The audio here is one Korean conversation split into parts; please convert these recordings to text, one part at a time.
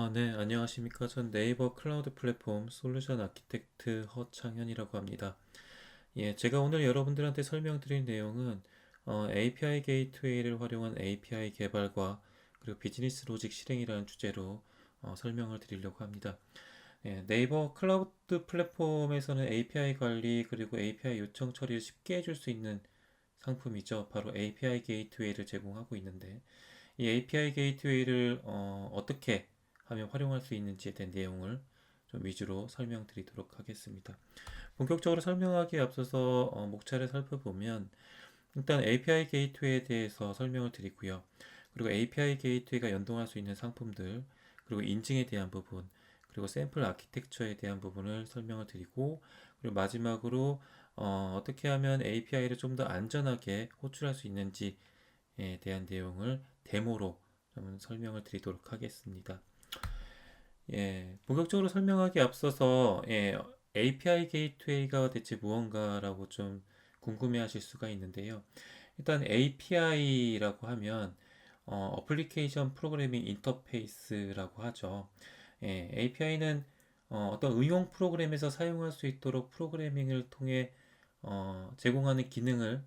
네, 안녕하십니까. 전 네이버 클라우드 플랫폼 솔루션 아키텍트 허창현이라고 합니다. 예, 제가 오늘 여러분들한테 설명드릴 내용은 API 게이트웨이를 활용한 API 개발과 그리고 비즈니스 로직 실행이라는 주제로 설명을 드리려고 합니다. 예, 네이버 클라우드 플랫폼에서는 API 관리 그리고 API 요청 처리를 쉽게 해줄 수 있는 상품이죠. 바로 API 게이트웨이를 제공하고 있는데 이 API 게이트웨이를 어떻게 하면 활용할 수 있는지에 대한 내용을 좀 위주로 설명드리도록 하겠습니다. 본격적으로 설명하기에 앞서서 목차를 살펴보면 일단 API 게이트웨이에 대해서 설명을 드리고요. 그리고 API 게이트웨이가 연동할 수 있는 상품들, 그리고 인증에 대한 부분, 그리고 샘플 아키텍처에 대한 부분을 설명을 드리고, 그리고 마지막으로 떻게 하면 API를 좀 더 안전하게 호출할 수 있는지에 대한 내용을 데모로 좀 설명을 드리도록 하겠습니다. 예, 본격적으로 설명하기 앞서서 API 게이트웨이가 대체 무언가라고 좀 궁금해하실 수가 있는데요. 일단 API라고 하면 어플리케이션 프로그래밍 인터페이스라고 하죠. API는 어떤 응용 프로그램에서 사용할 수 있도록 프로그래밍을 통해 제공하는 기능을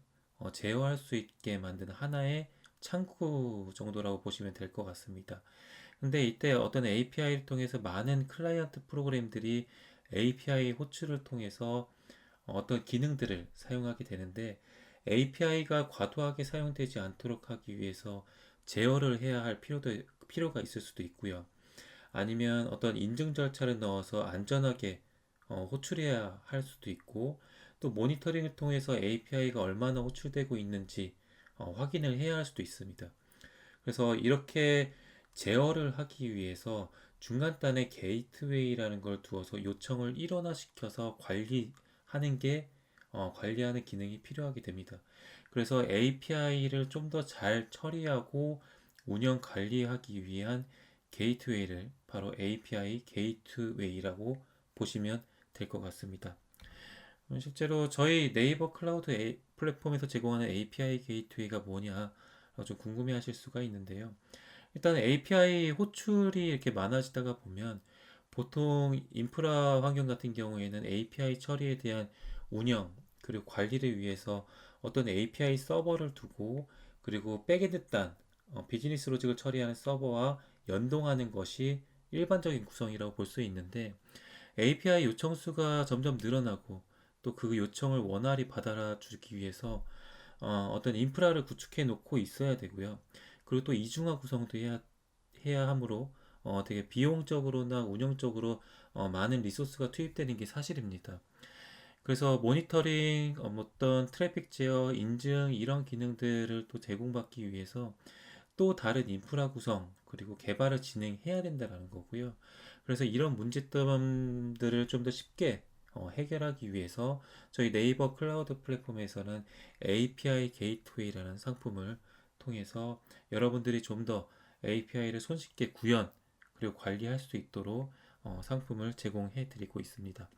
제어할 수 있게 만드는 하나의 창구 정도라고 보시면 될 것 같습니다. 근데 이때 어떤 API를 통해서 많은 클라이언트 프로그램들이 API 호출을 통해서 어떤 기능들을 사용하게 되는데 API가 과도하게 사용되지 않도록 하기 위해서 제어를 해야 할 필요가 있을 수도 있고요. 아니면 어떤 인증 절차를 넣어서 안전하게 호출해야 할 수도 있고 또 모니터링을 통해서 API가 얼마나 호출되고 있는지 확인을 해야 할 수도 있습니다. 그래서 이렇게 제어를 하기 위해서 중간단에 게이트웨이라는 걸 두어서 요청을 일원화시켜서 관리하는 게 관리하는 기능이 필요하게 됩니다. 그래서 API를 좀 더 잘 처리하고 운영 관리하기 위한 게이트웨이를 바로 API 게이트웨이라고 보시면 될 것 같습니다. 실제로 저희 네이버 클라우드 플랫폼에서 제공하는 API 게이트웨이가 뭐냐 좀 궁금해 하실 수가 있는데요. 일단 API 호출이 이렇게 많아지다가 보면 보통 인프라 환경 같은 경우에는 API 처리에 대한 운영 그리고 관리를 위해서 어떤 API 서버를 두고 그리고 백엔드 단 비즈니스 로직을 처리하는 서버와 연동하는 것이 일반적인 구성이라고 볼 수 있는데 API 요청 수가 점점 늘어나고 또 그 요청을 원활히 받아주기 위해서 떤 인프라를 구축해 놓고 있어야 되고요. 그리고 또 이중화 구성도 해야 하므로 되게 비용적으로나 운영적으로 많은 리소스가 투입되는 게 사실입니다. 그래서 모니터링, 어떤 트래픽 제어, 인증 이런 기능들을 또 제공받기 위해서 또 다른 인프라 구성 그리고 개발을 진행해야 된다는 거고요. 그래서 이런 문제점들을 좀 더 쉽게 해결하기 위해서 저희 네이버 클라우드 플랫폼에서는 API 게이트웨이라는 상품을 통해서 여러분들이 좀 더 API를 손쉽게 구현 그리고 관리할 수 있도록 상품을 제공해 드리고 있습니다.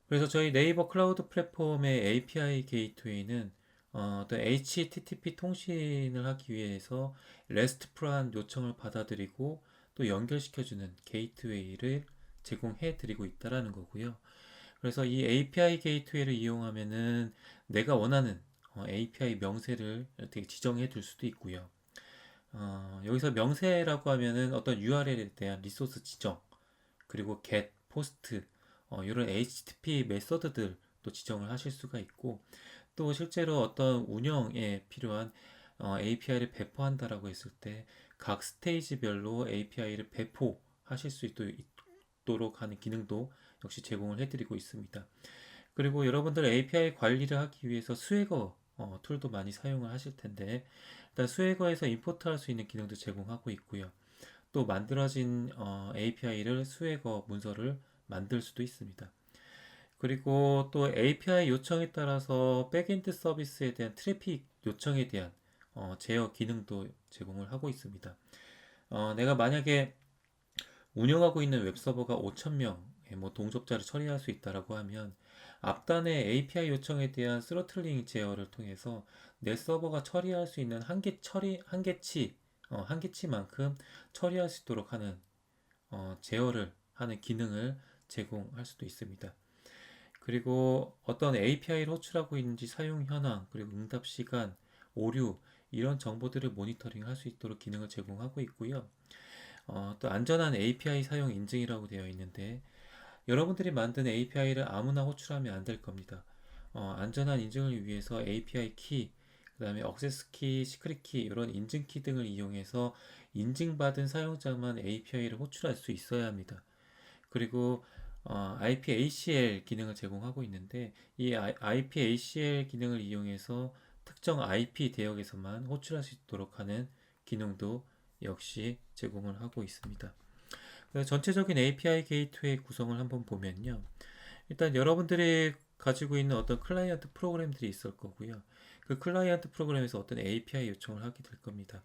그래서 저희 네이버 클라우드 플랫폼의 API 게이트웨이는 떤 HTTP 통신을 하기 위해서 RESTful한 요청을 받아들이고 또 연결시켜주는 게이트웨이를 제공해 드리고 있다라는 거고요. 그래서 이 API 게이트웨이를 이용하면은 내가 원하는 API 명세를 어떻게 지정해 둘 수도 있고요. 여기서 명세라고 하면은 어떤 URL에 대한 리소스 지정, 그리고 get, post, 이런 HTTP 메서드들도 지정을 하실 수가 있고, 또 실제로 어떤 운영에 필요한 API를 배포한다라고 했을 때 각 스테이지별로 API를 배포하실 수 있도록 하는 기능도 역시 제공을 해드리고 있습니다. 그리고 여러분들 API 관리를 하기 위해서 스웨거 툴도 많이 사용을 하실 텐데 일단 스웨거에서 임포트할 수 있는 기능도 제공하고 있고요. 또 만들어진 API를 스웨거 문서를 만들 수도 있습니다. 그리고 또 API 요청에 따라서 백엔드 서비스에 대한 트래픽 요청에 대한 제어 기능도 제공을 하고 있습니다. 내가 만약에 운영하고 있는 웹서버가 5,000명의 뭐 동접자를 처리할 수 있다라고 하면 앞단의 API 요청에 대한 스로틀링 제어를 통해서 내 서버가 처리할 수 있는 한계치 한계치만큼 처리할 수 있도록 하는 제어를 하는 기능을 제공할 수도 있습니다. 그리고 어떤 API를 호출하고 있는지 사용 현황, 그리고 응답 시간, 오류 이런 정보들을 모니터링 할 수 있도록 기능을 제공하고 있고요. 또 안전한 API 사용 인증이라고 되어 있는데 여러분들이 만든 API를 아무나 호출하면 안 될 겁니다. 안전한 인증을 위해서 API 키, 그 다음에 액세스 키, 시크릿 키 이런 인증 키 등을 이용해서 인증받은 사용자만 API를 호출할 수 있어야 합니다. 그리고 IPACL 기능을 제공하고 있는데 이 IPACL 기능을 이용해서 특정 IP 대역에서만 호출할 수 있도록 하는 기능도 역시 제공을 하고 있습니다. 전체적인 API 게이트웨이 구성을 한번 보면요. 일단 여러분들이 가지고 있는 어떤 클라이언트 프로그램들이 있을 거고요. 그 클라이언트 프로그램에서 어떤 API 요청을 하게 될 겁니다.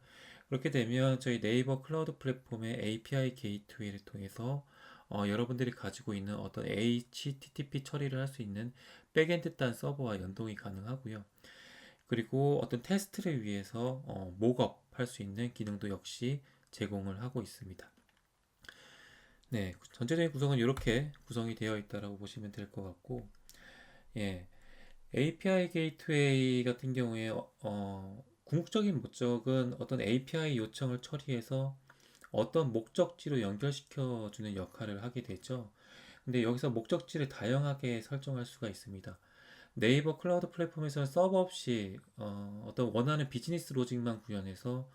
그렇게 되면 저희 네이버 클라우드 플랫폼의 API 게이트웨이를 통해서 여러분들이 가지고 있는 어떤 HTTP 처리를 할 수 있는 백엔드 단 서버와 연동이 가능하고요. 그리고 어떤 테스트를 위해서 목업 할 수 있는 기능도 역시 제공을 하고 있습니다. 네, 전체적인 구성은 이렇게 구성이 되어 있다라고 보시면 될 것 같고, 예, API 게이트웨이 같은 경우에 궁극적인 목적은 어떤 API 요청을 처리해서 어떤 목적지로 연결시켜 주는 역할을 하게 되죠. 근데 여기서 목적지를 다양하게 설정할 수가 있습니다. 네이버 클라우드 플랫폼에서는 서버 없이 어떤 원하는 비즈니스 로직만 구현해서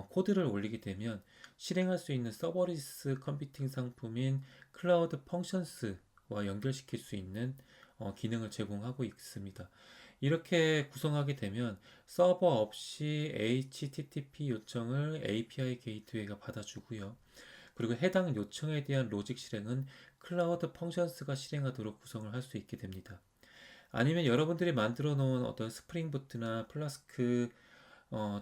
코드를 올리게 되면 실행할 수 있는 서버리스 컴퓨팅 상품인 클라우드 펑션스와 연결시킬 수 있는 기능을 제공하고 있습니다. 이렇게 구성하게 되면 서버 없이 HTTP 요청을 API 게이트웨이가 받아주고요. 그리고 해당 요청에 대한 로직 실행은 클라우드 펑션스가 실행하도록 구성을 할 수 있게 됩니다. 아니면 여러분들이 만들어 놓은 어떤 스프링 부트나 플라스크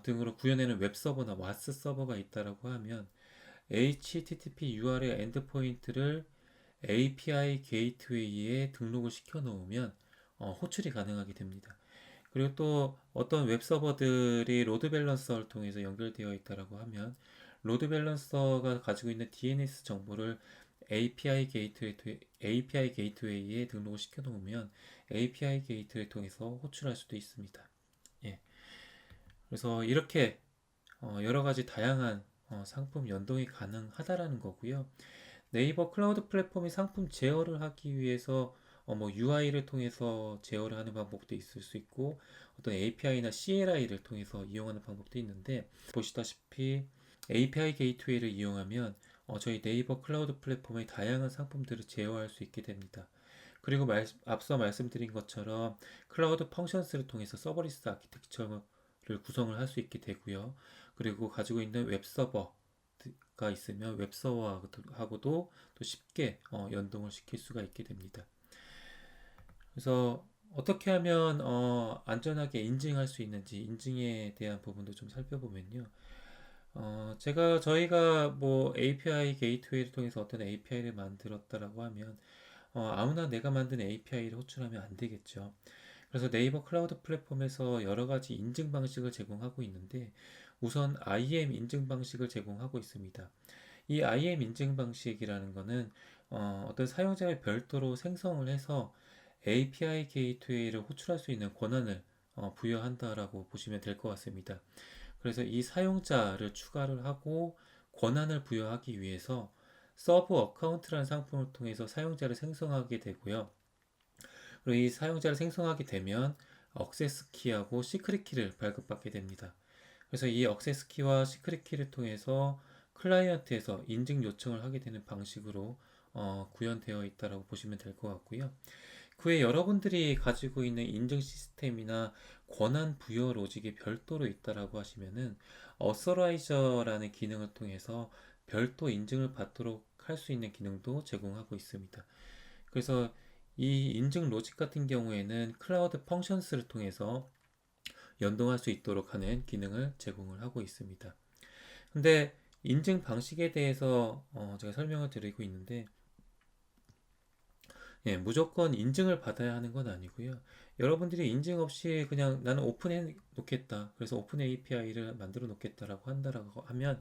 등으로 구현해낸 웹서버나 와스 서버가 있다라고 하면 HTTP URL 엔드포인트를 API 게이트웨이에 등록을 시켜 놓으면 호출이 가능하게 됩니다. 그리고 또 어떤 웹서버들이 로드 밸런서를 통해서 연결되어 있다라고 하면 로드 밸런서가 가지고 있는 DNS 정보를 API 게이트웨이에 등록을 시켜 놓으면 API 게이트를 통해서 호출할 수도 있습니다. 예. 그래서 이렇게 여러 가지 다양한 상품 연동이 가능하다라는 거고요. 네이버 클라우드 플랫폼이 상품 제어를 하기 위해서 뭐 UI를 통해서 제어를 하는 방법도 있을 수 있고 어떤 API나 CLI를 통해서 이용하는 방법도 있는데 보시다시피 API 게이트웨이를 이용하면 저희 네이버 클라우드 플랫폼의 다양한 상품들을 제어할 수 있게 됩니다. 그리고 앞서 말씀드린 것처럼 클라우드 펑션스를 통해서 서버리스 아키텍처를 구성을 할 수 있게 되고요. 그리고 가지고 있는 웹서버가 있으면 웹서버하고도 또 쉽게 연동을 시킬 수가 있게 됩니다. 그래서 어떻게 하면 안전하게 인증할 수 있는지 인증에 대한 부분도 좀 살펴보면요. 저희가 뭐 API 게이트웨이를 통해서 어떤 API를 만들었다라고 하면 아무나 내가 만든 API를 호출하면 안 되겠죠. 그래서 네이버 클라우드 플랫폼에서 여러 가지 인증 방식을 제공하고 있는데 우선 IAM 인증 방식을 제공하고 있습니다. 이 IAM 인증 방식이라는 거는 어떤 사용자의 별도로 생성을 해서 API 게이트웨이를 호출할 수 있는 권한을 부여한다라고 보시면 될 것 같습니다. 그래서 이 사용자를 추가를 하고 권한을 부여하기 위해서 서브 어카운트라는 상품을 통해서 사용자를 생성하게 되고요. 그리고 이 사용자를 생성하게 되면 액세스 키하고 시크릿 키를 발급받게 됩니다. 그래서 이 액세스 키와 시크릿 키를 통해서 클라이언트에서 인증 요청을 하게 되는 방식으로 구현되어 있다고 보시면 될 것 같고요. 그 외에 여러분들이 가지고 있는 인증 시스템이나 권한 부여 로직이 별도로 있다라고 하시면은 어서라이저라는 기능을 통해서 별도 인증을 받도록 할 수 있는 기능도 제공하고 있습니다. 그래서 이 인증 로직 같은 경우에는 클라우드 펑션스를 통해서 연동할 수 있도록 하는 기능을 제공을 하고 있습니다. 근데 인증 방식에 대해서 제가 설명을 드리고 있는데 예, 무조건 인증을 받아야 하는 건 아니고요. 여러분들이 인증 없이 그냥 나는 오픈해 놓겠다. 그래서 오픈 API를 만들어 놓겠다라고 한다라고 하면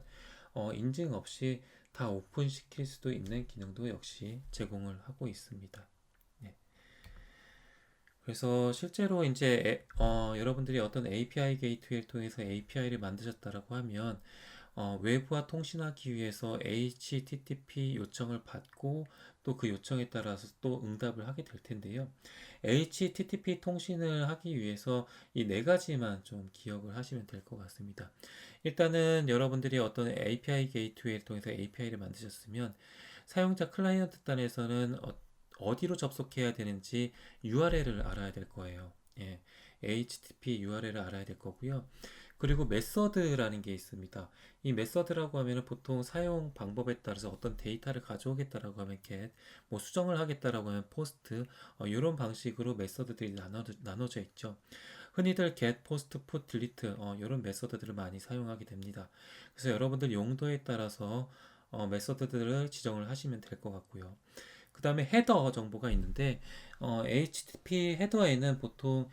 인증 없이 다 오픈시킬 수도 있는 기능도 역시 제공을 하고 있습니다. 네. 그래서 실제로 이제 여러분들이 어떤 API 게이트웨이를 통해서 API를 만드셨다라고 하면 외부와 통신하기 위해서 HTTP 요청을 받고 또 그 요청에 따라서 또 응답을 하게 될 텐데요. HTTP 통신을 하기 위해서 이 네 가지만 좀 기억을 하시면 될 것 같습니다. 일단은 여러분들이 어떤 API 게이트웨이를 통해서 API를 만드셨으면 사용자 클라이언트 단에서는 어디로 접속해야 되는지 URL을 알아야 될 거예요. 예, HTTP URL을 알아야 될 거고요. 그리고 메서드라는 게 있습니다. 이 메서드라고 하면은 보통 사용 방법에 따라서 어떤 데이터를 가져오겠다라고 하면 get, 뭐 수정을 하겠다라고 하면 post, 이런 방식으로 메서드들이 나눠져 있죠. 흔히들 get, post, put, delete, 이런 메서드들을 많이 사용하게 됩니다. 그래서 여러분들 용도에 따라서 메서드들을 지정을 하시면 될 것 같고요. 그 다음에 헤더 정보가 있는데 HTTP 헤더에는 보통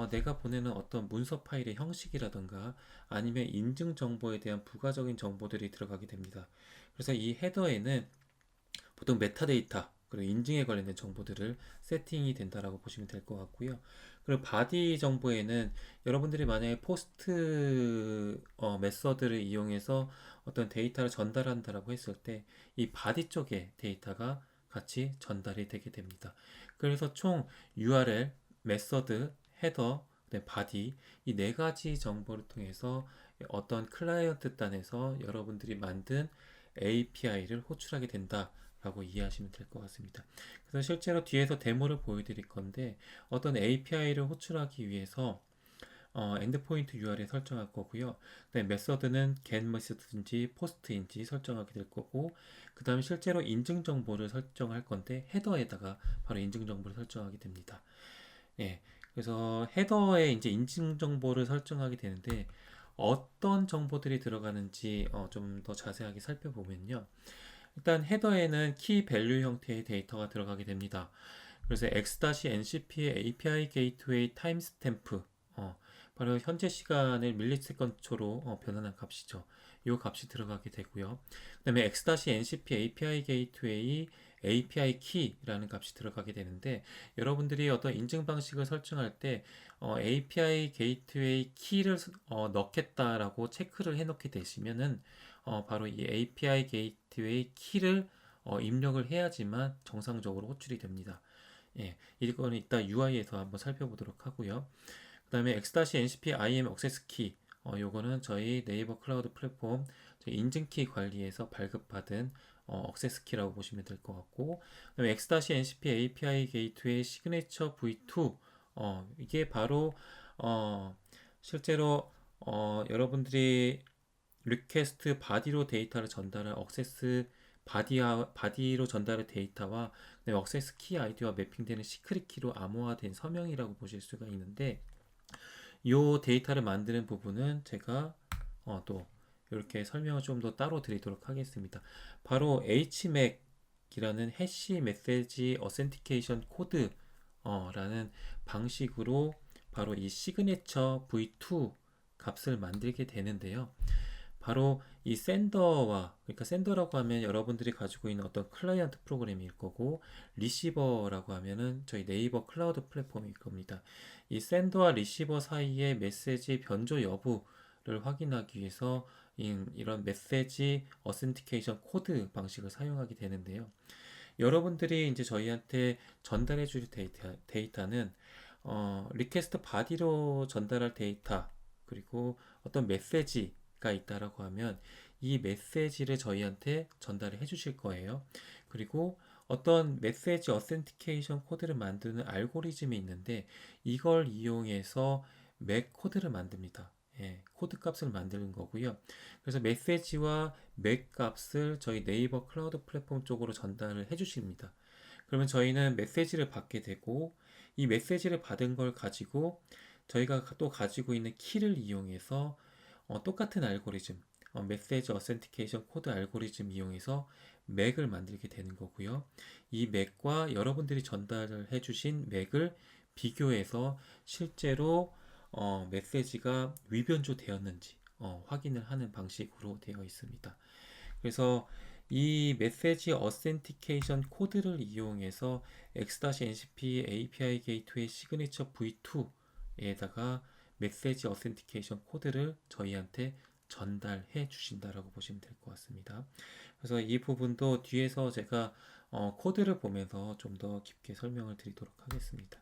내가 보내는 어떤 문서 파일의 형식이라던가 아니면 인증 정보에 대한 부가적인 정보들이 들어가게 됩니다. 그래서 이 헤더에는 보통 메타데이터 그리고 인증에 관련된 정보들을 세팅이 된다라고 보시면 될 것 같고요. 그리고 바디 정보에는 여러분들이 만약에 포스트 메서드를 이용해서 어떤 데이터를 전달한다라고 했을 때 이 바디 쪽에 데이터가 같이 전달이 되게 됩니다. 그래서 총 URL, 메서드, 헤더, 바디 이 네 가지 정보를 통해서 어떤 클라이언트 단에서 여러분들이 만든 API를 호출하게 된다라고 이해하시면 될 것 같습니다. 그래서 실제로 뒤에서 데모를 보여드릴 건데 어떤 API를 호출하기 위해서 엔드포인트 URL 설정할 거고요. 그다음에 메서드는 get 메서드인지 포스트인지 설정하게 될 거고, 그 다음에 실제로 인증 정보를 설정할 건데 헤더에다가 바로 인증 정보를 설정하게 됩니다. 예, 그래서 헤더에 이제 인증 정보를 설정하게 되는데 어떤 정보들이 들어가는지 좀 더 자세하게 살펴보면요. 일단 헤더에는 키 밸류 형태의 데이터가 들어가게 됩니다. 그래서 x-ncp의 API 게이트웨이 타임스탬프 바로 현재 시간을 밀리세컨초로 변환한 값이죠. 이 값이 들어가게 되고요. 그 다음에 x-ncp API 게이트웨이 API 키라는 값이 들어가게 되는데 여러분들이 어떤 인증 방식을 설정할 때 API 게이트웨이 키를 넣겠다라고 체크를 해놓게 되시면은 바로 이 API 게이트웨이 키를 입력을 해야지만 정상적으로 호출이 됩니다. 예, 이거는 이따 UI에서 한번 살펴보도록 하고요. 그 다음에 x-ncp im 액세스 키 요거는 저희 네이버 클라우드 플랫폼 인증키 관리에서 발급받은 액세스 키라고 보시면 될 것 같고, 그다음에 x-ncp API 게이트웨이 시그니처 v2 이게 바로 실제로 여러분들이 리퀘스트 바디로 데이터를 전달할 액세스 바디로 전달할 데이터와 액세스 키 아이디와 매핑되는 시크릿 키로 암호화된 서명이라고 보실 수가 있는데 이 데이터를 만드는 부분은 제가 또 이렇게 설명을 좀 더 따로 드리도록 하겠습니다. 바로 HMAC이라는 해시 메시지 어센티케이션 코드 라는 방식으로 바로 이 시그니처 V2 값을 만들게 되는데요. 바로 이 샌더와, 그러니까 샌더라고 하면 여러분들이 가지고 있는 어떤 클라이언트 프로그램일 거고, 리시버라고 하면은 저희 네이버 클라우드 플랫폼일 겁니다. 이 샌더와 리시버 사이의 메시지 변조 여부를 확인하기 위해서 이런 메시지 어센티케이션 코드 방식을 사용하게 되는데요. 여러분들이 이제 저희한테 전달해 줄 데이터는 리퀘스트 바디로 전달할 데이터 그리고 어떤 메시지가 있다라고 하면 이 메시지를 저희한테 전달을 해 주실 거예요. 그리고 어떤 메시지 어센티케이션 코드를 만드는 알고리즘이 있는데 이걸 이용해서 맥 코드를 만듭니다. 예, 코드 값을 만드는 거고요. 그래서 메시지와 맥 값을 저희 네이버 클라우드 플랫폼 쪽으로 전달을 해 주십니다. 그러면 저희는 메시지를 받게 되고 이 메시지를 받은 걸 가지고 저희가 또 가지고 있는 키를 이용해서 똑같은 알고리즘 메시지 어센티케이션 코드 알고리즘 이용해서 맥을 만들게 되는 거고요. 이 맥과 여러분들이 전달을 해주신 맥을 비교해서 실제로 메시지가 위변조 되었는지 확인을 하는 방식으로 되어 있습니다. 그래서 이 메시지 어센티케이션 코드를 이용해서 X-NCP API 게이트웨이 시그니처 V2에다가 메시지 어센티케이션 코드를 저희한테 전달해 주신다라고 보시면 될 것 같습니다. 그래서 이 부분도 뒤에서 제가 코드를 보면서 좀 더 깊게 설명을 드리도록 하겠습니다.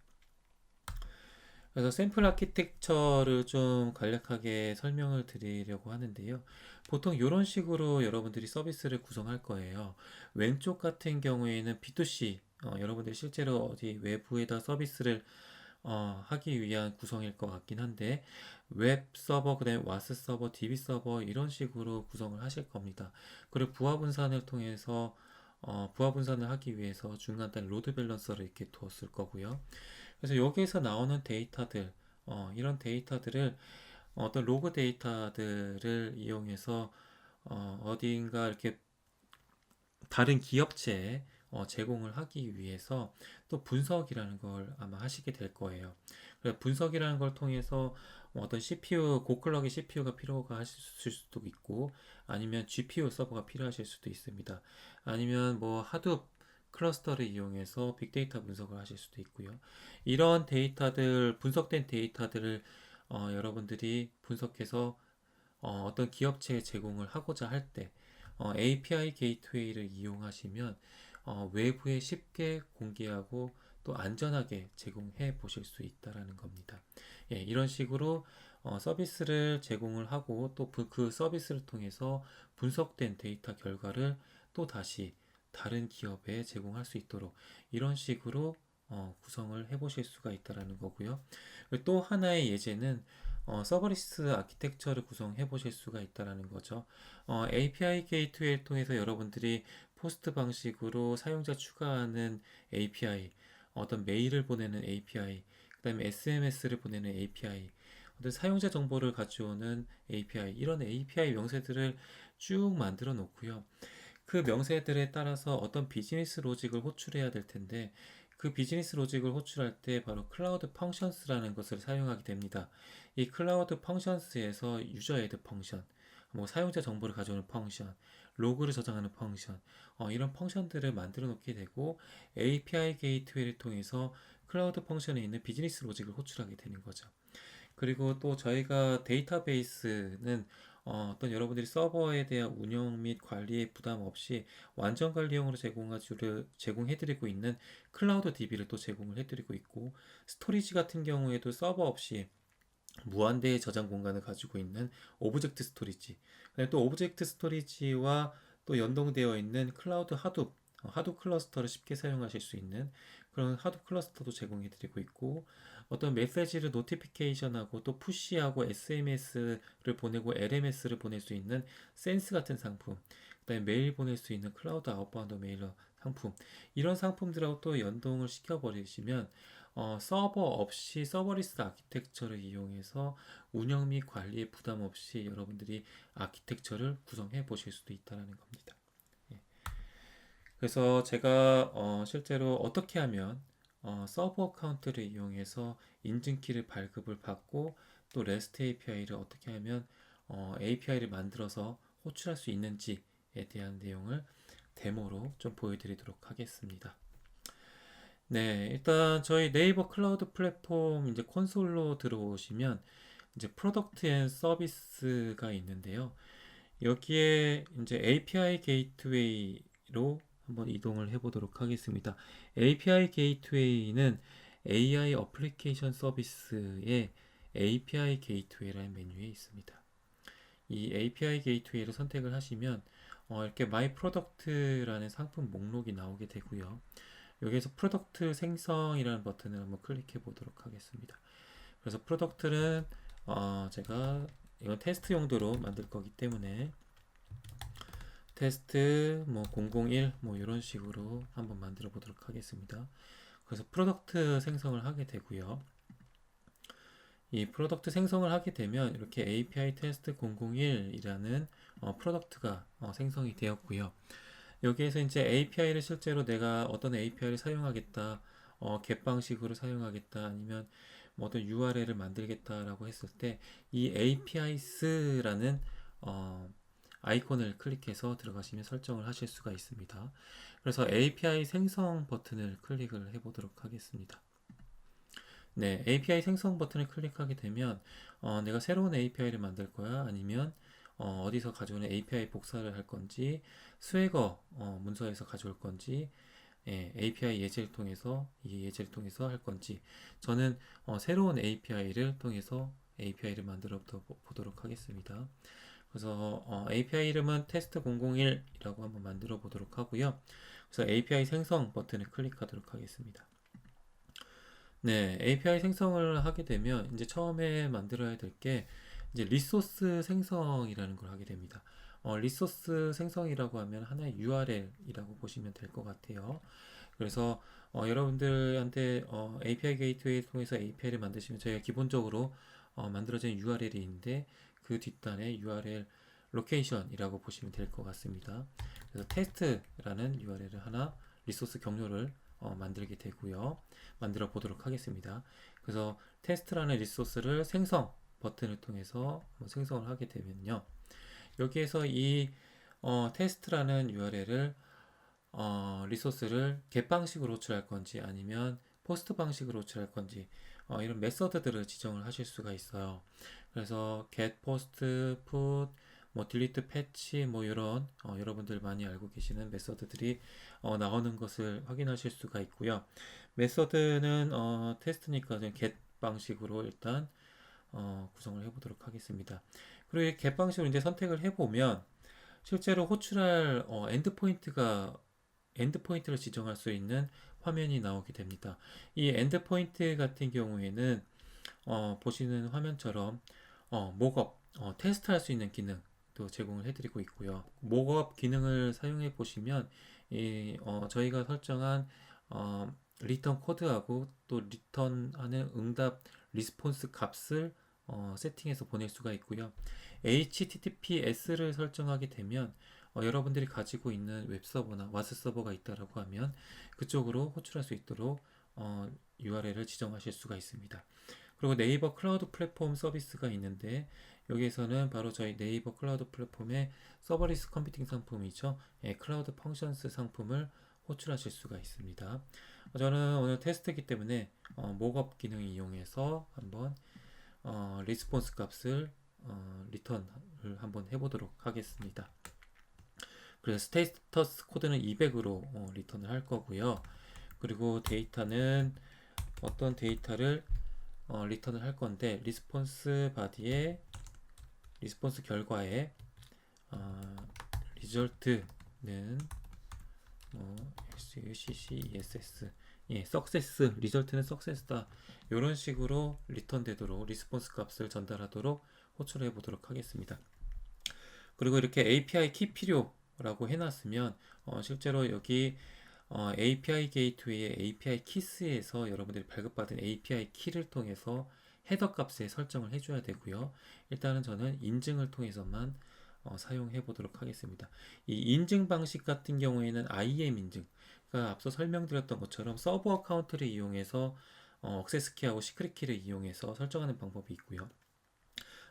그래서 샘플 아키텍처를 좀 간략하게 설명을 드리려고 하는데요. 보통 이런 식으로 여러분들이 서비스를 구성할 거예요. 왼쪽 같은 경우에는 B2C, 여러분들이 실제로 어디 외부에다 서비스를 하기 위한 구성일 것 같긴 한데, 웹 서버, 그다음에 와스 서버, DB 서버 이런 식으로 구성을 하실 겁니다. 그리고 부하 분산을 통해서 부하 분산을 하기 위해서 중간단 로드 밸런서를 이렇게 두었을 거고요. 그래서 여기에서 나오는 데이터들, 이런 데이터들을 어떤 로그 데이터들을 이용해서 어딘가 이렇게 다른 기업체에 제공을 하기 위해서 또 분석이라는 걸 아마 하시게 될 거예요. 그래서 분석이라는 걸 통해서 어떤 CPU, 고클럭의 CPU가 필요가 하실 수도 있고, 아니면 GPU 서버가 필요하실 수도 있습니다. 아니면 뭐 하둡 클러스터를 이용해서 빅데이터 분석을 하실 수도 있고요. 이런 데이터들, 분석된 데이터들을 여러분들이 분석해서 어떤 기업체에 제공을 하고자 할 때 API 게이트웨이를 이용하시면 외부에 쉽게 공개하고 또 안전하게 제공해 보실 수 있다라는 겁니다. 예, 이런 식으로 서비스를 제공을 하고 또 그 서비스를 통해서 분석된 데이터 결과를 또 다시 다른 기업에 제공할 수 있도록 이런 식으로 구성을 해 보실 수가 있다라는 거고요. 또 하나의 예제는 서버리스 아키텍처를 구성해 보실 수가 있다라는 거죠. API 게이트웨이를 통해서 여러분들이 포스트 방식으로 사용자 추가하는 API, 어떤 메일을 보내는 API, 그다음에 SMS를 보내는 API, 어떤 사용자 정보를 가져오는 API, 이런 API 명세들을 쭉 만들어 놓고요. 그 명세들에 따라서 어떤 비즈니스 로직을 호출해야 될 텐데 그 비즈니스 로직을 호출할 때 바로 클라우드 펑션스라는 것을 사용하게 됩니다. 이 클라우드 펑션스에서 유저 애드 펑션, 뭐 사용자 정보를 가져오는 펑션, 로그를 저장하는 펑션, 이런 펑션들을 만들어 놓게 되고 API 게이트웨이를 통해서 클라우드 펑션에 있는 비즈니스 로직을 호출하게 되는 거죠. 그리고 또 저희가 데이터베이스는 떤 여러분들이 서버에 대한 운영 및 관리에 부담 없이 완전 관리용으로 제공해드리고 있는 클라우드 DB를 또 제공을 해드리고 있고, 스토리지 같은 경우에도 서버 없이 무한대의 저장 공간을 가지고 있는 오브젝트 스토리지, 그다음에 또 오브젝트 스토리지와 또 연동되어 있는 클라우드 하둡, 하둡 클러스터를 쉽게 사용하실 수 있는 그런 하둡 클러스터도 제공해드리고 있고, 어떤 메시지를 노티피케이션하고 또 푸시하고 SMS를 보내고 LMS를 보낼 수 있는 센스 같은 상품, 그다음에 메일 보낼 수 있는 클라우드 아웃바운드 메일러 상품, 이런 상품들하고 또 연동을 시켜버리시면 서버 없이 서버리스 아키텍처를 이용해서 운영 및 관리에 부담 없이 여러분들이 아키텍처를 구성해 보실 수도 있다는 겁니다. 예. 그래서 제가 실제로 어떻게 하면 서버 어카운트를 이용해서 인증키를 발급을 받고 또 REST API를 어떻게 하면 API를 만들어서 호출할 수 있는지에 대한 내용을 데모로 좀 보여드리도록 하겠습니다. 네, 일단 저희 네이버 클라우드 플랫폼 이제 콘솔로 들어오시면 이제 프로덕트 앤 서비스가 있는데요. 여기에 이제 API 게이트웨이로 한번 이동을 해 보도록 하겠습니다. API 게이트웨이는 AI 어플리케이션 서비스의 API 게이트웨이라는 메뉴에 있습니다. 이 API 게이트웨이를 선택을 하시면 이렇게 마이 프로덕트라는 상품 목록이 나오게 되고요. 여기에서 프로덕트 생성이라는 버튼을 한번 클릭해 보도록 하겠습니다. 그래서 프로덕트는 제가 이건 테스트 용도로 만들 거기 때문에 테스트 뭐 001 뭐 이런 식으로 한번 만들어 보도록 하겠습니다. 그래서 프로덕트 생성을 하게 되고요. 이 프로덕트 생성을 하게 되면 이렇게 API 테스트 001이라는 프로덕트가 생성이 되었고요. 여기에서 이제 API를 실제로 내가 어떤 API를 사용하겠다, get 방식으로 사용하겠다, 아니면 뭐 어떤 URL을 만들겠다라고 했을 때 이 APIs라는 아이콘을 클릭해서 들어가시면 설정을 하실 수가 있습니다. 그래서 API 생성 버튼을 클릭을 해보도록 하겠습니다. 네, API 생성 버튼을 클릭하게 되면 내가 새로운 API를 만들 거야? 아니면 어디서 가져오는 API 복사를 할 건지, 스웨거 문서에서 가져올 건지, API 예제를 통해서 이 예제를 통해서 할 건지, 저는 새로운 API를 통해서 API를 만들어 보도록 하겠습니다. 그래서 API 이름은 테스트 001이라고 한번 만들어 보도록 하고요. 그래서 API 생성 버튼을 클릭하도록 하겠습니다. 네, API 생성을 하게 되면 이제 처음에 만들어야 될 게 이제 리소스 생성이라는 걸 하게 됩니다. 리소스 생성이라고 하면 하나의 URL이라고 보시면 될 것 같아요. 그래서 여러분들한테 API 게이트웨이 통해서 API를 만드시면 저희가 기본적으로 만들어진 URL이 있는데 그 뒷단에 URL 로케이션이라고 보시면 될 것 같습니다. 그래서 테스트라는 URL을 하나 리소스 경로를 만들게 되고요. 만들어 보도록 하겠습니다. 그래서 테스트라는 리소스를 생성 버튼을 통해서 생성을 하게 되면요. 여기에서 이 테스트라는 URL을 리소스를 get 방식으로 호출할 건지 아니면 포스트 방식으로 호출할 건지 이런 메서드들을 지정을 하실 수가 있어요. 그래서 get, post, put, 뭐 delete, patch 뭐 이런 여러분들 많이 알고 계시는 메서드들이 나오는 것을 확인하실 수가 있고요. 메서드는 테스트니까 get 방식으로 일단 구성을 해보도록 하겠습니다. 그리고 이 get 방식으로 이제 선택을 해보면 실제로 호출할 엔드포인트를 지정할 수 있는 화면이 나오게 됩니다. 이 엔드포인트 같은 경우에는 보시는 화면처럼 목업 테스트할 수 있는 기능도 제공을 해드리고 있고요. 목업 기능을 사용해 보시면 저희가 설정한 리턴 코드하고 또 리턴하는 응답 리스폰스 값을 세팅해서 보낼 수가 있고요. HTTPS를 설정하게 되면 여러분들이 가지고 있는 웹서버나 와스 서버가 있다라고 하면 그쪽으로 호출할 수 있도록 URL을 지정하실 수가 있습니다. 그리고 네이버 클라우드 플랫폼 서비스가 있는데 여기에서는 바로 저희 네이버 클라우드 플랫폼의 서버리스 컴퓨팅 상품이죠. 클라우드 펑션스 상품을 호출하실 수가 있습니다. 저는 오늘 테스트이기 때문에 목업 기능 이용해서 한번 리스폰스 값을 리턴을 한번 해보도록 하겠습니다. 그래서 스테이터스 코드는 200으로 리턴을 할 거고요. 그리고 데이터는 어떤 데이터를 리턴을 할 건데 리스폰스 바디에 리스폰스 결과에 리절트는 SUCCESS 석세스 리절트는 석세스다 이런 식으로 리턴 되도록 리스폰스 값을 전달하도록 호출해 보도록 하겠습니다. 그리고 이렇게 API 키 필요라고 해놨으면 실제로 여기 API 게이트웨이의 API 키스에서 여러분들이 발급받은 API 키를 통해서 헤더 값에 설정을 해줘야 되고요. 일단은 저는 인증을 통해서만 사용해 보도록 하겠습니다. 이 인증 방식 같은 경우에는 IAM 인증, 그러니까 앞서 설명드렸던 것처럼 서버 어카운트를 이용해서 액세스 키하고 시크릿 키를 이용해서 설정하는 방법이 있고요.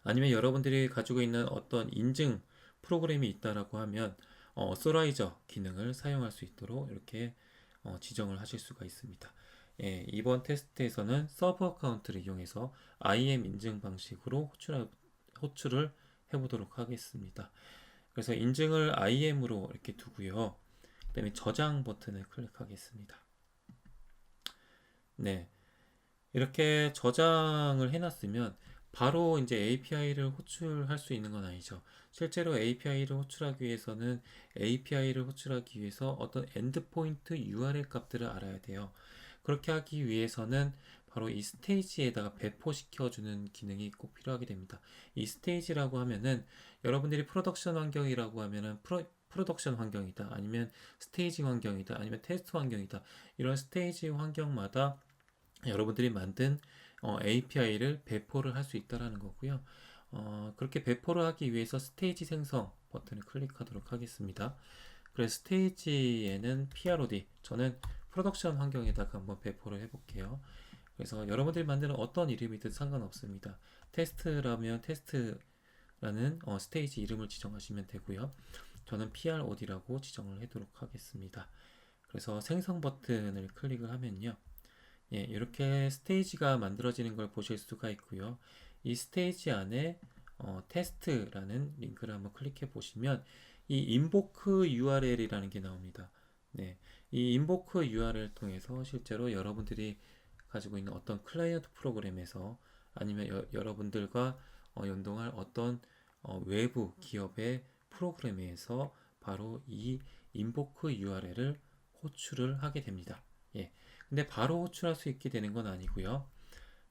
아니면 여러분들이 가지고 있는 어떤 인증 프로그램이 있다라고 하면 어소라이저 기능을 사용할 수 있도록 이렇게 지정을 하실 수가 있습니다. 이번 테스트에서는 서버 어카운트를 이용해서 IAM 인증 방식으로 호출을 해보도록 하겠습니다. 그래서 인증을 IAM으로 이렇게 두고요. 그 다음에 저장 버튼을 클릭하겠습니다. 네, 이렇게 저장을 해놨으면 바로 이제 API를 호출할 수 있는 건 아니죠. 실제로 API를 호출하기 위해서는 API를 호출하기 위해서 어떤 엔드포인트 URL 값들을 알아야 돼요. 그렇게 하기 위해서는 바로 이 스테이지에다가 배포시켜주는 기능이 꼭 필요하게 됩니다. 이 스테이지라고 하면은 여러분들이 프로덕션 환경이라고 하면은 프로덕션 환경이다, 아니면 스테이지 환경이다, 아니면 테스트 환경이다. 이런 스테이지 환경마다 여러분들이 만든 API를 배포를 할 수 있다라는 거고요. 그렇게 배포를 하기 위해서 스테이지 생성 버튼을 클릭하도록 하겠습니다. 그래서 스테이지에는 PROD, 저는 프로덕션 환경에다가 한번 배포를 해볼게요. 그래서 여러분들이 만드는 어떤 이름이든 상관없습니다. 테스트라면 테스트라는 스테이지 이름을 지정하시면 되고요. 저는 PROD라고 지정을 하도록 하겠습니다. 그래서 생성 버튼을 클릭을 하면요. 예, 이렇게 스테이지가 만들어지는 걸 보실 수가 있고요. 이 스테이지 안에 테스트라는 링크를 한번 클릭해 보시면 이 invoke URL이라는 게 나옵니다. 네, 이 invoke URL을 통해서 실제로 여러분들이 가지고 있는 어떤 클라이언트 프로그램에서 아니면 여러분들과 연동할 어떤 외부 기업의 프로그램에서 바로 이 invoke URL을 호출을 하게 됩니다. 예. 근데 바로 호출할 수 있게 되는 건 아니고요.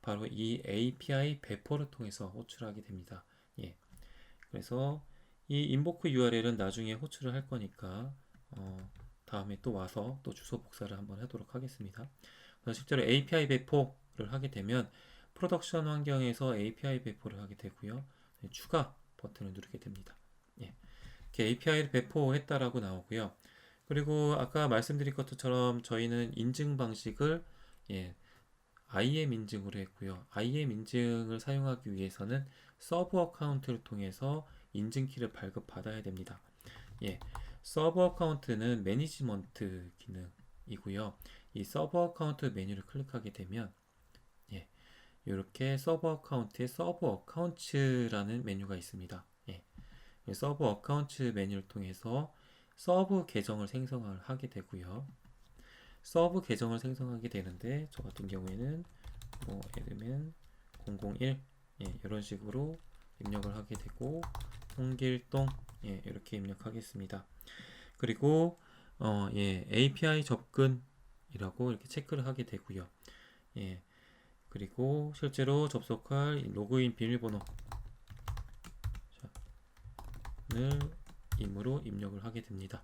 바로 이 API 배포를 통해서 호출하게 됩니다. 예. 그래서 이 invoke URL은 나중에 호출을 할 거니까 다음에 또 와서 또 주소 복사를 한번 하도록 하겠습니다. 그래서 실제로 API 배포를 하게 되면 프로덕션 환경에서 API 배포를 하게 되고요. 네, 추가 버튼을 누르게 됩니다. 예. 이렇게 API를 배포했다라고 나오고요. 그리고 아까 말씀드린 것처럼 저희는 인증 방식을 예, IAM 인증으로 했고요. IAM 인증을 사용하기 위해서는 서브 어카운트를 통해서 인증키를 발급받아야 됩니다. 예, 서브 어카운트는 매니지먼트 기능이고요. 이 서브 어카운트 메뉴를 클릭하게 되면 예, 이렇게 서브 어카운트에 서브 어카운트라는 메뉴가 있습니다. 예, 서브 어카운트 메뉴를 통해서 서브 계정을 생성을 하게 되고요. 서브 계정을 생성하게 되는데 저 같은 경우에는 뭐 admin 001 예, 이런 식으로 입력을 하게 되고 홍길동 예, 이렇게 입력하겠습니다. 그리고 예, API 접근이라고 이렇게 체크를 하게 되고요. 예, 그리고 실제로 접속할 로그인 비밀번호를 임으로 입력을 하게 됩니다.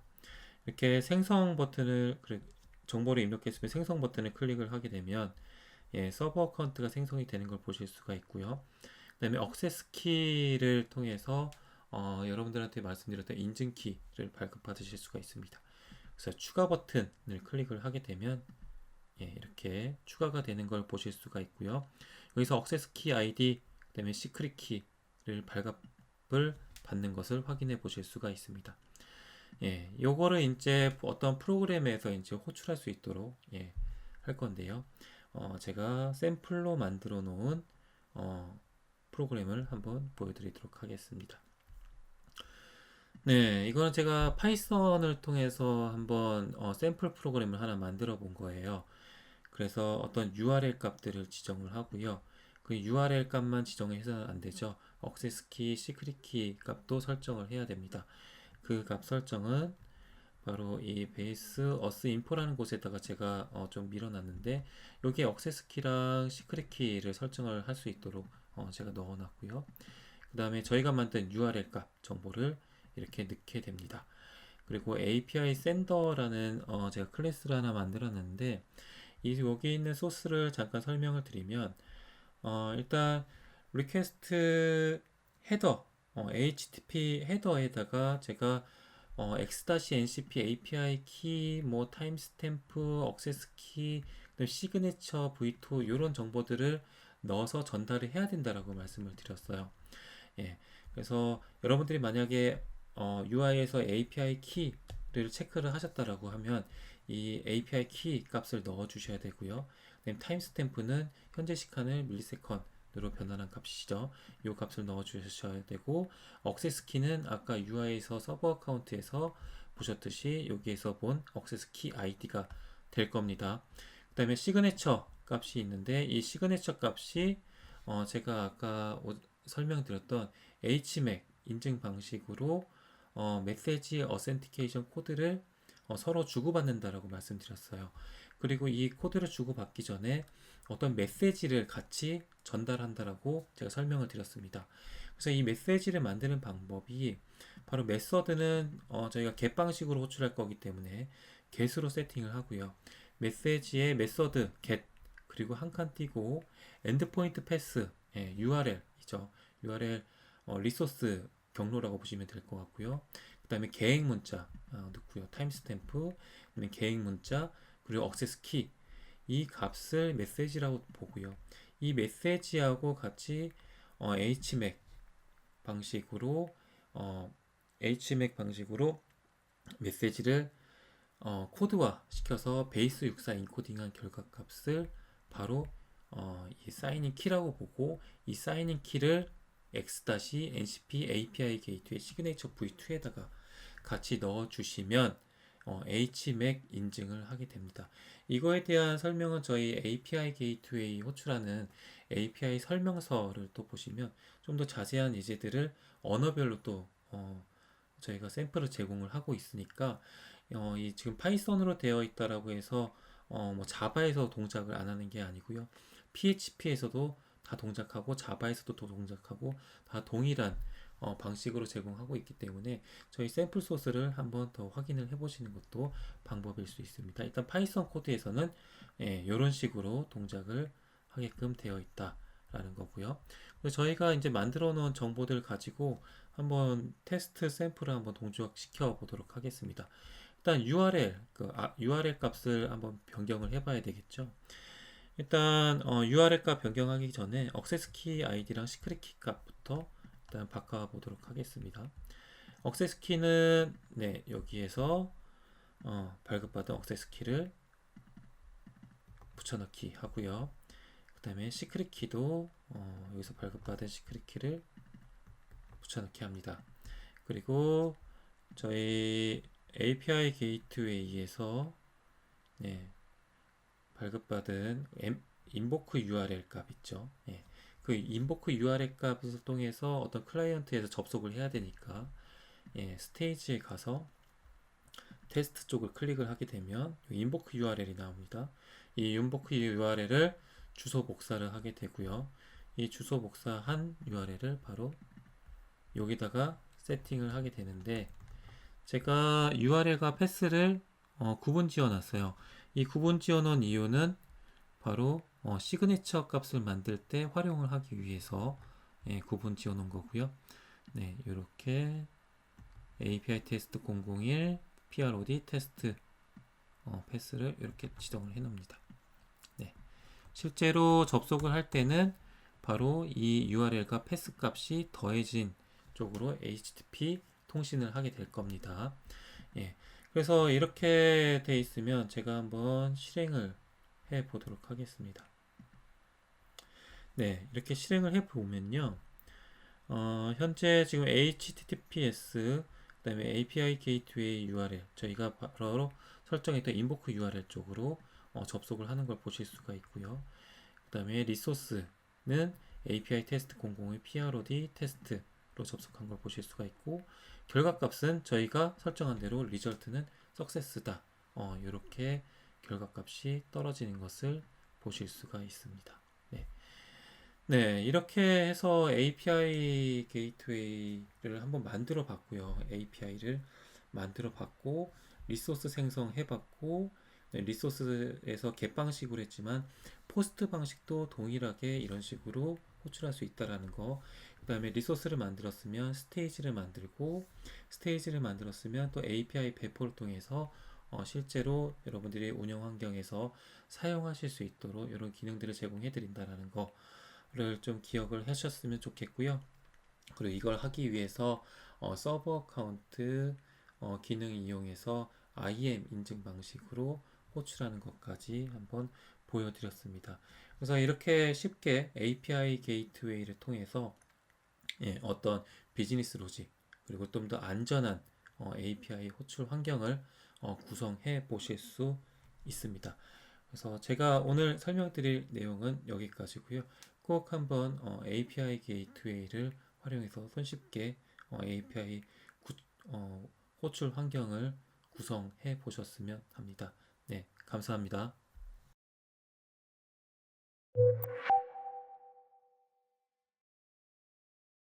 이렇게 생성 버튼을 정보를 입력했으면 생성 버튼을 클릭을 하게 되면 예, 서버 어카운트가 생성이 되는 걸 보실 수가 있고요. 그 다음에 액세스 키를 통해서 여러분들한테 말씀드렸던 인증 키를 발급받으실 수가 있습니다. 그래서 추가 버튼을 클릭을 하게 되면 예, 이렇게 추가가 되는 걸 보실 수가 있고요. 여기서 액세스 키 아이디 그다음에 시크릿 키를 발급을 받는 것을 확인해 보실 수가 있습니다. 예, 요거를 이제 어떤 프로그램에서 이제 호출할 수 있도록 예, 할 건데요. 제가 샘플로 만들어 놓은 프로그램을 한번 보여드리도록 하겠습니다. 네, 이거는 제가 파이썬을 통해서 한번 샘플 프로그램을 하나 만들어 본 거예요. 그래서 어떤 URL 값들을 지정을 하고요. 그 URL 값만 지정해서는 안 되죠. 액세스 키, 시크릿 키 값도 설정을 해야 됩니다. 그 값 설정은 바로 이 베이스 어스 인포라는 곳에다가 제가 좀 밀어놨는데 여기에 액세스 키랑 시크릿 키를 설정을 할 수 있도록 제가 넣어놨고요. 그 다음에 저희가 만든 URL 값 정보를 이렇게 넣게 됩니다. 그리고 API 샌더라는 제가 클래스를 하나 만들었는데 여기 있는 소스를 잠깐 설명을 드리면 일단 리퀘스트 헤더 HTTP 헤더에다가 제가 x-ncp API 키, 뭐 타임스탬프, 액세스 키, 시그니처 v2 이런 정보들을 넣어서 전달을 해야 된다라고 말씀을 드렸어요. 예, 그래서 여러분들이 만약에 UI에서 API 키를 체크를 하셨다라고 하면 이 API 키 값을 넣어 주셔야 되고요. 타임스탬프는 현재 시간을 밀리세컨으로 변환한 값이죠. 이 값을 넣어 주셔야 되고 액세스 키는 아까 UI에서 서버 어카운트에서 보셨듯이 여기에서 본 액세스 키 아이디가 될 겁니다. 그 다음에 시그네처 값이 있는데 이 시그네처 값이 제가 아까 설명드렸던 HMAC 인증 방식으로 메시지 어센티케이션 코드를 서로 주고받는다라고 말씀드렸어요. 그리고 이 코드를 주고받기 전에 어떤 메시지를 같이 전달한다라고 제가 설명을 드렸습니다. 그래서 이 메시지를 만드는 방법이 바로 메서드는 저희가 get 방식으로 호출할 거기 때문에 get으로 세팅을 하고요. 메시지의 메서드 get 그리고 한 칸 띄고 엔드포인트 패스, URL이죠. URL 리소스 경로라고 보시면 될 것 같고요. 그 다음에 계획 문자 넣고요. 타임스탬프, 그다음에 계획 문자, 그리고 억세스 키, 이 값을 메시지라고 보고요. 이 메시지하고 같이 HMAC 방식으로 HMAC 방식으로 메시지를 코드화 시켜서 베이스 64 인코딩한 결과값을 바로 이 사인인 키라고 보고, 이 사인인 키를 x-ncp API 게이트웨이 시그네이처 v2에다가 같이 넣어 주시면 HMAC 인증을 하게 됩니다. 이거에 대한 설명은 저희 API 게이트웨이 호출하는 API 설명서를 또 보시면 좀 더 자세한 예제들을 언어별로 또 저희가 샘플을 제공을 하고 있으니까 이 지금 파이썬으로 되어 있다라고 해서 뭐 자바에서 동작을 안 하는 게 아니고요. PHP에서도 다 동작하고 자바에서도 또 동작하고 다 동일한 방식으로 제공하고 있기 때문에 저희 샘플 소스를 한번 더 확인을 해 보시는 것도 방법일 수 있습니다. 일단 파이썬 코드에서는 이런 식으로 동작을 하게끔 되어 있다라는 거고요. 그래서 저희가 이제 만들어 놓은 정보들 가지고 한번 테스트 샘플을 한번 동작시켜 보도록 하겠습니다. 일단 URL, URL 값을 한번 변경을 해봐야 되겠죠. 일단 URL 값 변경하기 전에 억세스 키 아이디랑 시크릿 키 값부터 일단 바꿔보도록 하겠습니다. 억세스 키는 여기에서 발급받은 억세스 키를 붙여넣기 하고요. 그 다음에 시크릿 키도 여기서 발급받은 시크릿 키를 붙여넣기 합니다. 그리고 저희 API 게이트웨이에서 발급받은 인보크 URL 값 있죠. 그 인보크 URL 값을 통해서 어떤 클라이언트에서 접속을 해야 되니까 스테이지에 가서 테스트 쪽을 클릭을 하게 되면 인보크 URL이 나옵니다. 이 인보크 URL을 주소 복사를 하게 되고요. 이 주소 복사한 URL을 바로 여기다가 세팅을 하게 되는데, 제가 URL과 패스를 구분 지어 놨어요. 이 구분 지어 놓은 이유는 바로 시그니처 값을 만들 때 활용을 하기 위해서 구분 지어 놓은 거고요. 이렇게 API 테스트 001 PROD 테스트 패스를 이렇게 지정을 해 놓습니다. 실제로 접속을 할 때는 바로 이 URL과 패스 값이 더해진 쪽으로 HTTP 통신을 하게 될 겁니다. 그래서 이렇게 돼 있으면 제가 한번 실행을 해 보도록 하겠습니다. 이렇게 실행을 해 보면요. 현재 지금 HTTPS, 그 다음에 API 게이트웨이 URL, 저희가 바로 설정했던 인보크 URL 쪽으로 접속을 하는 걸 보실 수가 있고요. 그 다음에 리소스는 API 테스트 001 PROD 테스트로 접속한 걸 보실 수가 있고, 결과값은 저희가 설정한 대로 리절트는 석세스다. 이렇게 결과값이 떨어지는 것을 보실 수가 있습니다. 이렇게 해서 API 게이트웨이를 한번 만들어 봤고요. API를 만들어 봤고, 리소스 생성해 봤고, 리소스에서 get 방식으로 했지만 포스트 방식도 동일하게 이런 식으로 호출할 수 있다라는 거. 그 다음에 리소스를 만들었으면 스테이지를 만들고, 스테이지를 만들었으면 또 API 배포를 통해서 실제로 여러분들이 운영 환경에서 사용하실 수 있도록 이런 기능들을 제공해 드린다라는 거를 좀 기억을 하셨으면 좋겠고요. 그리고 이걸 하기 위해서 서버 어카운트 기능 이용해서 IAM 인증 방식으로 호출하는 것까지 한번 보여드렸습니다. 그래서 이렇게 쉽게 API 게이트웨이를 통해서 어떤 비즈니스 로직, 그리고 좀 더 안전한 API 호출 환경을 구성해 보실 수 있습니다. 그래서 제가 오늘 설명드릴 내용은 여기까지고요. 꼭 한번 API 게이트웨이를 활용해서 손쉽게 API 호출 환경을 구성해 보셨으면 합니다. 감사합니다.